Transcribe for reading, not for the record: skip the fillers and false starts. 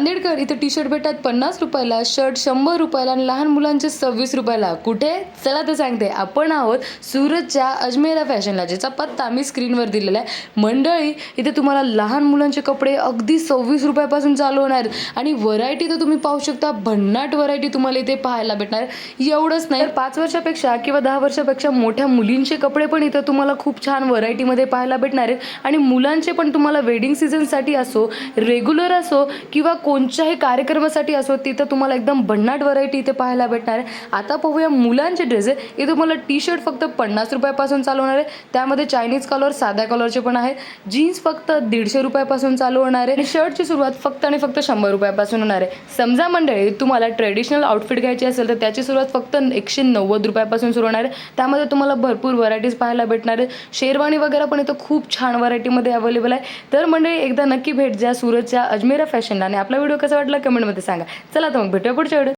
नांदेडकर इथे T shirt भेटतात 50 रुपयाला, शर्ट 100 रुपयाला आणि लहान मुलांचे 26 रुपयाला. कुठे? चला तर सांगते. आपण आहोत सुरतच्या अजमेरा फॅशनला, ज्याचा पत्ता मी स्क्रीनवर दिलेला आहे. मंडळी, इथे तुम्हाला लहान मुलांचे कपडे अगदी 26 रुपयापासून चालू होणार आणि व्हरायटी तर तुम्ही पाहू शकता. भन्नाट व्हरायटी तुम्हाला इथे पाहायला भेटणार. एवढंच नाही, 5 वर्षापेक्षा किंवा 10 वर्षापेक्षा मोठ्या मुलींचे कपडे पण इथं तुम्हाला खूप छान व्हरायटीमध्ये पाहायला भेटणार आहेत. आणि मुलांचे पण तुम्हाला वेडिंग सीझनसाठी असो, रेग्युलर असो किंवा कोणत्याही कार्यक्रमासाठी असो, तिथं तुम्हाला एकदम भन्नाट व्हरायटी इथे पाहायला भेटणार आहे. आता पाहूया मुलांचे ड्रेसेस. इथे तुम्हाला टी शर्ट फक्त 50 रुपयापासून चालू होणार आहे. त्यामध्ये चायनीज कलर, साध्या कलरचे पण आहे. जीन्स फक्त 150 रुपयापासून चालू होणार आहे आणि शर्टची सुरुवात फक्त आणि फक्त 100 रुपयापासून होणार आहे. समजा मंडळी, तुम्हाला ट्रेडिशनल आउटफिट घ्यायची असेल तर त्याची सुरुवात फक्त 190 रुपयापासून सुरू होणार आहे. त्यामध्ये तुम्हाला भरपूर व्हरायटीज पाहायला भेटणार आहे. शेरवानी वगैरे पण इथं खूप छान व्हरायटीमध्ये अवेलेबल आहे. तर मंडळी, एकदा नक्की भेट द्या सुरतच्या अजमेरा फॅशनला आणि आपला व्हिडिओ कसा वाटला कमेंटमध्ये सांगा. चला तर मग भेटूया पुढच्या व्हिडिओ.